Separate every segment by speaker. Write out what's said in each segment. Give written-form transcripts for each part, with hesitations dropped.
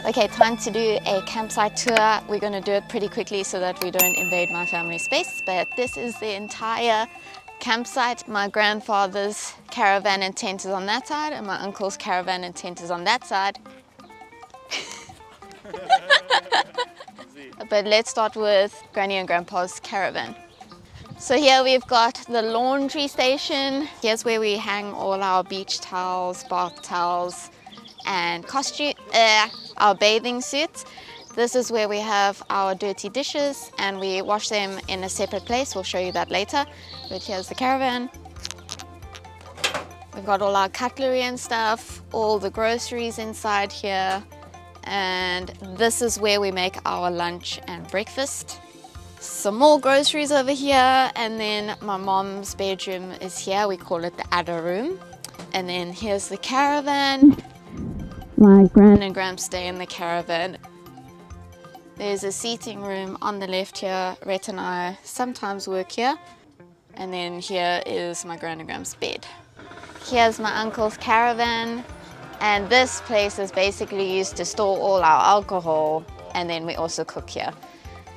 Speaker 1: Okay, time to do a campsite tour. We're going to do it pretty quickly so that we don't invade my family space, but this is the entire campsite. My grandfather's caravan and tent is on that side, and my uncle's caravan and tent is on that side. But let's start with Granny and Grandpa's caravan. So here we've got the laundry station. Here's where we hang all our beach towels, bath towels, and our bathing suits. This is where we have our dirty dishes and we wash them in a separate place. We'll show you that later. But here's the caravan. We've got all our cutlery and stuff, all the groceries inside here. And this is where we make our lunch and breakfast. Some more groceries over here, and then my mom's bedroom is here. We call it the Adder room. And then here's the caravan. My gran and gram stay in the caravan. There's a seating room on the left here. Rhett and I sometimes work here. And then here is my gran and gram's bed. Here's my uncle's caravan. And this place is basically used to store all our alcohol, and then we also cook here.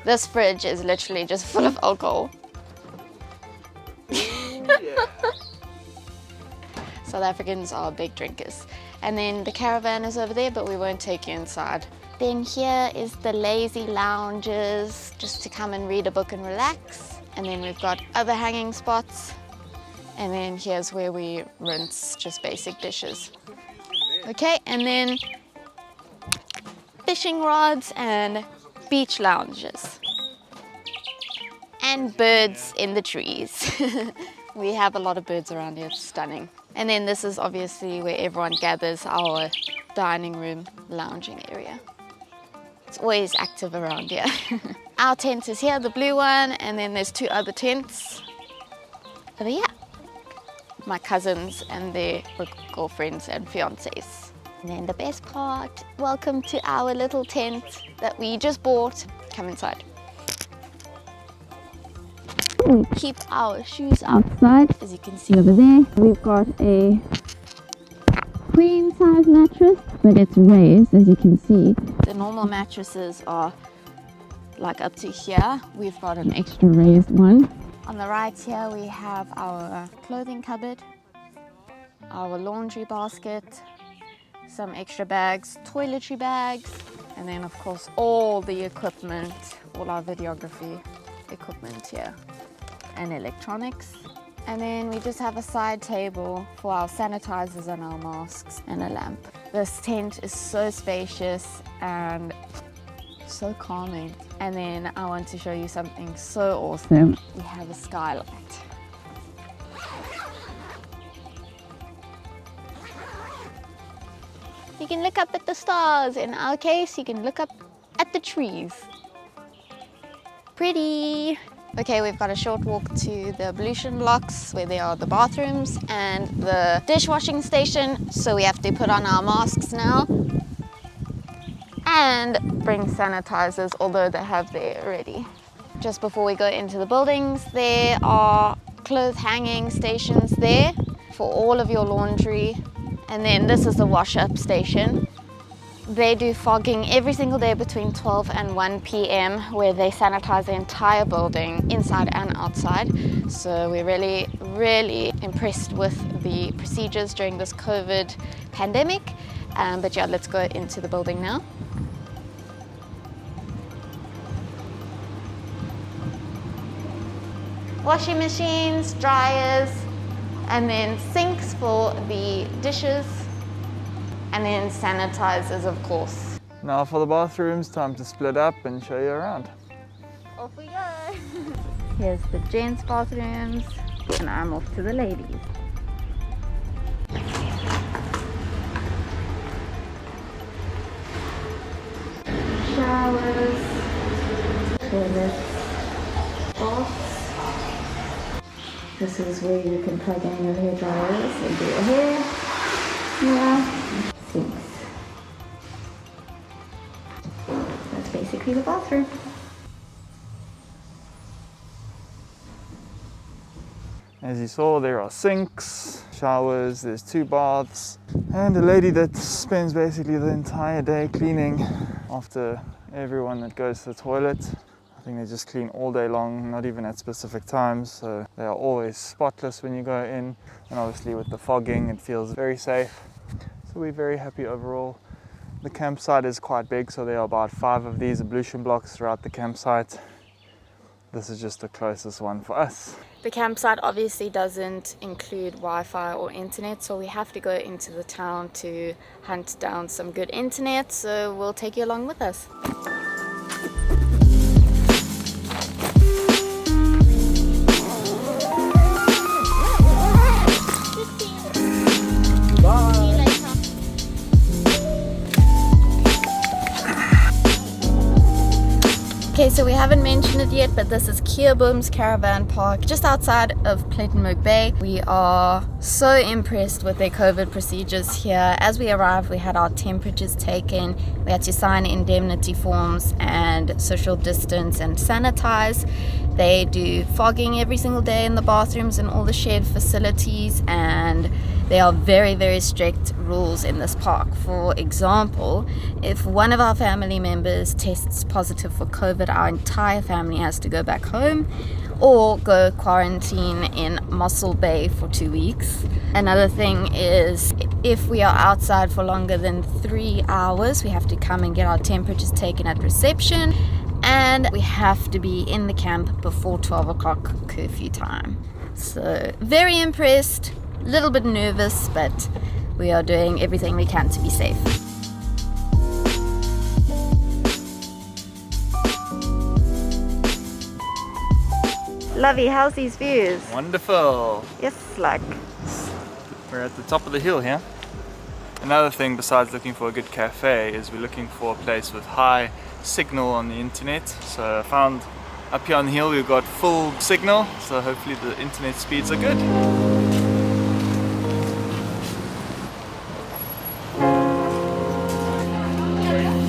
Speaker 1: This fridge is literally just full of alcohol. Yeah. South Africans are big drinkers. And then the caravan is over there, but we won't take you inside. Then here is the lazy lounges, just to come and read a book and relax. And then we've got other hanging spots. And then here's where we rinse just basic dishes. Okay, and then fishing rods and beach lounges. And birds in the trees. We have a lot of birds around here, it's stunning. And then this is obviously where everyone gathers, our dining room lounging area. It's always active around here. Our tent is here, the blue one, and then there's two other tents over here. My cousins and their girlfriends and fiancés. And then the best part, welcome to our little tent that we just bought. Come inside. We keep our shoes outside, as you can see over there. We've got a queen size mattress, but it's raised, as you can see. The normal mattresses are like up to here. We've got an extra raised one. On the right here we have our clothing cupboard, our laundry basket, some extra bags, toiletry bags, and then of course all the equipment, all our videography equipment here, and electronics. And then we just have a side table for our sanitizers and our masks and a lamp. This tent is so spacious and so calming. And then I want to show you something so awesome. We have a skylight. You can look up at the stars. In our case, you can look up at the trees. Pretty. Okay, we've got a short walk to the Ablution blocks where there are the bathrooms and the dishwashing station. So we have to put on our masks now and bring sanitizers, although they have there already. Just before we go into the buildings, there are clothes hanging stations there for all of your laundry. And then this is the wash-up station. They do fogging every single day between 12 and 1 p.m. where they sanitize the entire building, inside and outside. So we're really, really impressed with the procedures during this COVID pandemic. But yeah, let's go into the building now. Washing machines, dryers, and then sinks for the dishes, and then sanitizers, of course.
Speaker 2: Now for the bathrooms, time to split up and show you around.
Speaker 1: Off we go. Here's the gents' bathrooms, and I'm off to the ladies. Showers, toilets, baths. This is where you can plug in your hair dryers and do your hair. Yeah. Sinks. That's basically the bathroom.
Speaker 2: As you saw, there are sinks, showers, there's 2 baths, And a lady that spends basically the entire day cleaning after everyone that goes to the toilet. I think they just clean all day long, not even at specific times, so they are always spotless when you go in. And obviously with the fogging, it feels very safe. So we're very happy overall. The campsite is quite big, so there are about 5 of these ablution blocks throughout the campsite. This is just the closest one for us.
Speaker 3: The campsite obviously doesn't include Wi-Fi or internet, so we have to go into the town to hunt down some good internet, so we'll take you along with us. Okay, so we haven't mentioned it yet, but this is Keurbooms Caravan Park, just outside of Plettenberg Bay. We are so impressed with their COVID procedures here. As we arrived, we had our temperatures taken. We had to sign indemnity forms and social distance and sanitize. They do fogging every single day in the bathrooms and all the shared facilities, and there are very, very strict rules in this park. For example, if one of our family members tests positive for COVID, our entire family has to go back home or go quarantine in Mossel Bay for 2 weeks. Another thing is, if we are outside for longer than 3 hours, we have to come and get our temperatures taken at reception, and we have to be in the camp before 12 o'clock curfew time. So very impressed, a little bit nervous, but we are doing everything we can to be safe. Lovey, how's these views?
Speaker 2: Wonderful!
Speaker 3: Yes, like.
Speaker 2: We're at the top of the hill here. Another thing besides looking for a good cafe is we're looking for a place with high signal on the internet. So I found up here on the hill we've got full signal, so hopefully the internet speeds are good.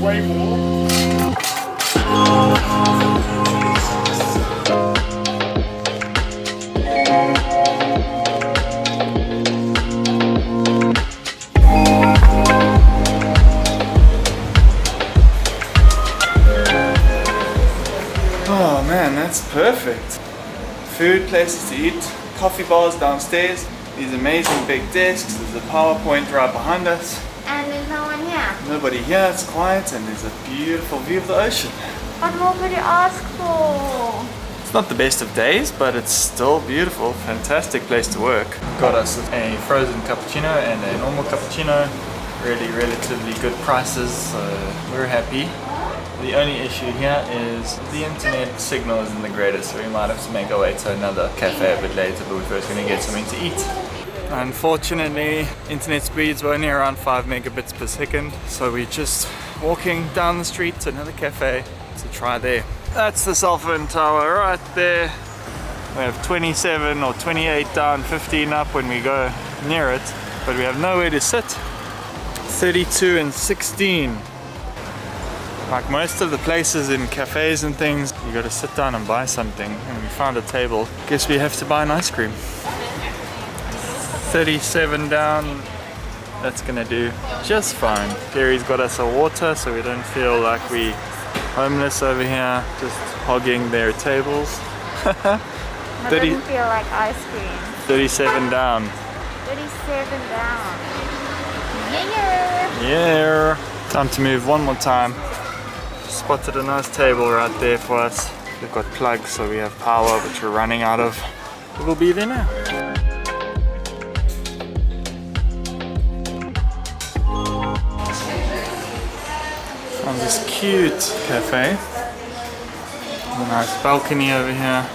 Speaker 2: Way more. Oh man, that's perfect. Food, places to eat, coffee bars downstairs, these amazing big desks, there's a PowerPoint right behind us.
Speaker 3: And there's no one here.
Speaker 2: Nobody here, it's quiet, and there's a beautiful view of the ocean.
Speaker 3: What more could you ask for?
Speaker 2: It's not the best of days, but it's still beautiful. Fantastic place to work. Got us a frozen cappuccino and a normal cappuccino. Really relatively good prices, so we're happy. The only issue here is the internet signal isn't the greatest, so we might have to make our way to another cafe a bit later, but we're first going to get something to eat. Unfortunately, internet speeds were only around 5 megabits per second, so we're just walking down the street to another cafe to try there. That's the cell phone tower right there. We have 27 or 28 down, 15 up when we go near it, but we have nowhere to sit. 32 and 16. Like most of the places in cafes and things, you gotta sit down and buy something, and we found a table. Guess we have to buy an ice cream. 37 down, that's gonna do just fine. Gary's got us a water so we don't feel like we homeless over here, just hogging their tables.
Speaker 3: It doesn't feel like ice cream.
Speaker 2: 37 down.
Speaker 3: 37 down. Yeah!
Speaker 2: Yeah! Time to move one more time. Spotted a nice table right there for us. We've got plugs so we have power, which we're running out of. But we'll be there now. Found this cute cafe. A nice balcony over here.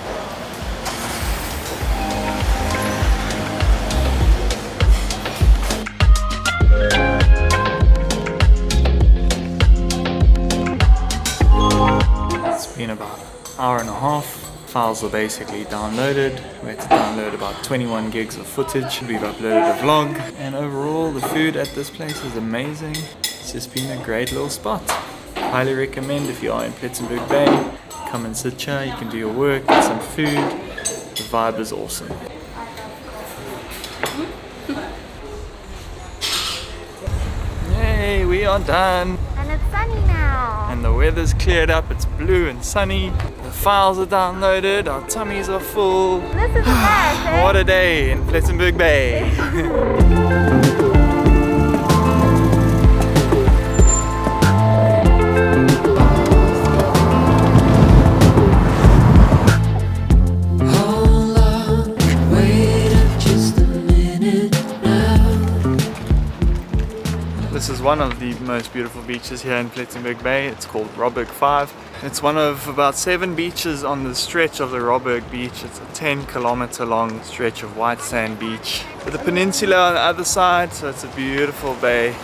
Speaker 2: In about an hour and a half. Files are basically downloaded. We had to download about 21 gigs of footage. We've uploaded a vlog, and overall the food at this place is amazing. It's just been a great little spot. Highly recommend if you are in Plettenberg Bay. Come and sit here, you can do your work, get some food. The vibe is awesome. Yay, we are done.
Speaker 3: And it's sunny now.
Speaker 2: And the weather's cleared up, it's blue and sunny. The files are downloaded, our tummies are full.
Speaker 3: This is nice, eh?
Speaker 2: What a day in Plettenberg Bay. This is one of the most beautiful beaches here in Plettenberg Bay. It's called Robberg 5. It's one of about 7 beaches on the stretch of the Robberg beach. It's a 10-kilometer long stretch of white sand beach with a peninsula on the other side, so it's a beautiful bay.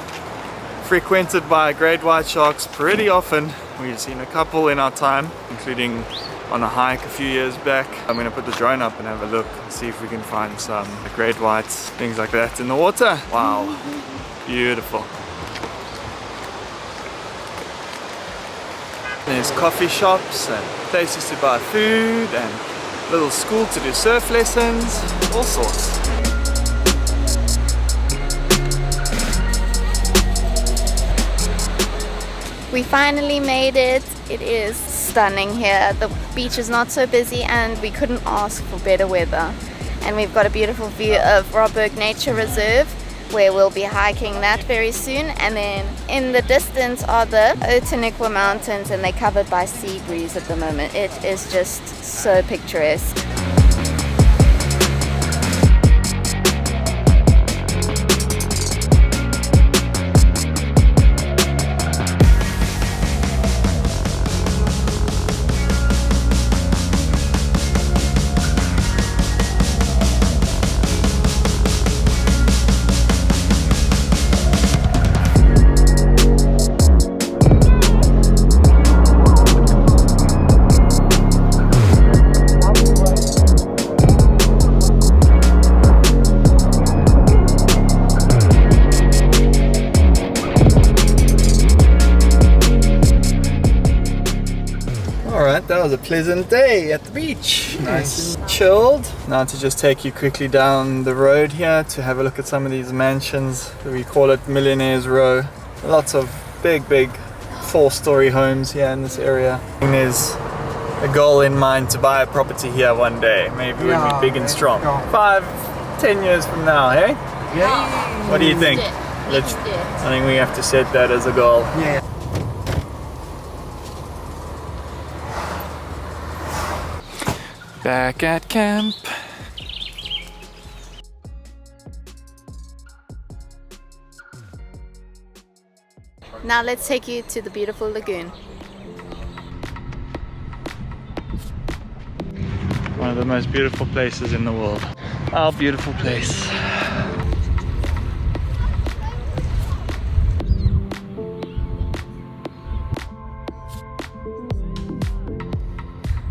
Speaker 2: Frequented by great white sharks pretty often. We've seen a couple in our time, including on a hike a few years back. I'm going to put the drone up and have a look and see if we can find some great whites, things like that in the water. Wow, beautiful. There's coffee shops and places to buy food and a little school to do surf lessons, all sorts.
Speaker 3: We finally made it. It is stunning here. The beach is not so busy and we couldn't ask for better weather. And we've got a beautiful view of Robberg Nature Reserve, where we'll be hiking that very soon. And then in the distance are the Otenikwa Mountains, and they're covered by sea breeze at the moment. It is just so picturesque.
Speaker 2: Alright, that was a pleasant day at the beach. Nice and chilled. Now to just take you quickly down the road here to have a look at some of these mansions. We call it Millionaire's Row. Lots of big 4-story homes here in this area. And there's a goal in mind to buy a property here one day. Maybe when we're big and strong. 5-10 years from now, hey?
Speaker 4: Yeah.
Speaker 2: What do you think? I think we have to set that as a goal.
Speaker 4: Yeah.
Speaker 2: Back at camp.
Speaker 3: Now let's take you to the beautiful lagoon.
Speaker 2: One of the most beautiful places in the world. Our beautiful place.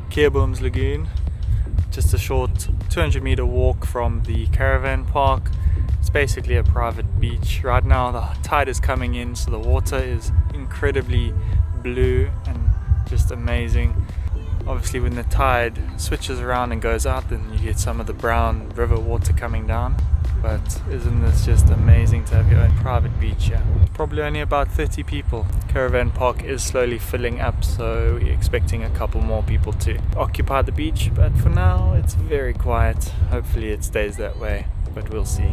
Speaker 2: Keurbooms Lagoon. Just a short 200-meter walk from the caravan park. It's basically a private beach. Right now the tide is coming in, so the water is incredibly blue and just amazing. Obviously when the tide switches around and goes out, then you get some of the brown river water coming down. But isn't this just amazing to have your own private beach here? Probably only about 30 people. Caravan park is slowly filling up, so we're expecting a couple more people to occupy the beach. But for now, it's very quiet. Hopefully it stays that way, but we'll see.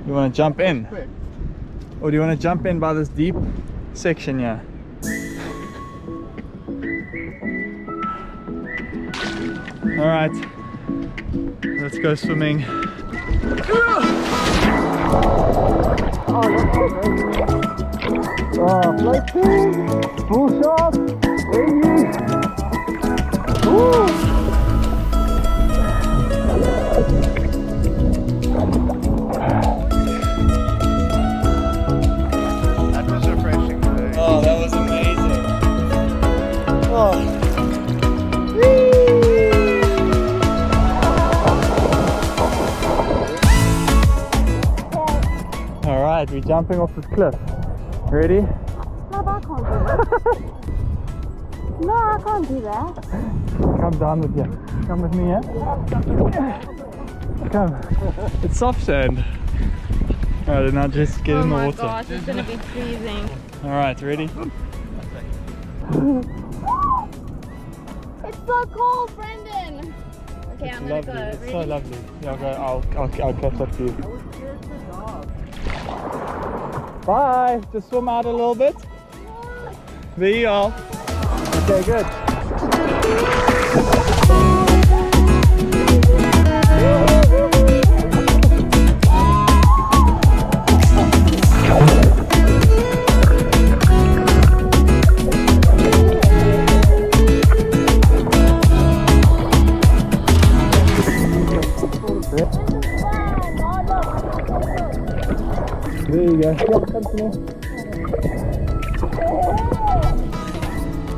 Speaker 2: You want to jump in? Or do you want to jump in by this deep section here? Alright, let's go swimming. Oh, floating, full shot,
Speaker 4: That was refreshing today.
Speaker 2: Oh, that was amazing. Oh. Alright, we're jumping off this cliff. Ready?
Speaker 1: No, I can't do that. No, I can't do that.
Speaker 2: Come down with you. Come with me, yeah? Come. It's soft sand. Alright, now just get in the water.
Speaker 1: Oh my gosh, it's gonna be freezing.
Speaker 2: Alright, ready?
Speaker 1: It's so cold, Brendan. Okay, I'm gonna
Speaker 2: Lovely.
Speaker 1: go.
Speaker 2: It's
Speaker 1: Ready?
Speaker 2: so lovely. Yeah, I'll catch up to you. Bye. Just swim out a little bit. There you are. Okay, good. There you go. Yeah, come to me.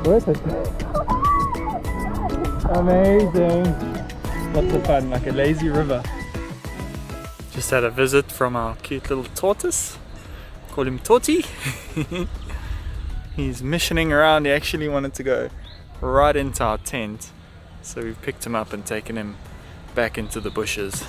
Speaker 2: Where is it? Amazing. Lots of fun, like a lazy river. Just had a visit from our cute little tortoise. Call him Torty. He's missioning around. He actually wanted to go right into our tent. So we've picked him up and taken him back into the bushes.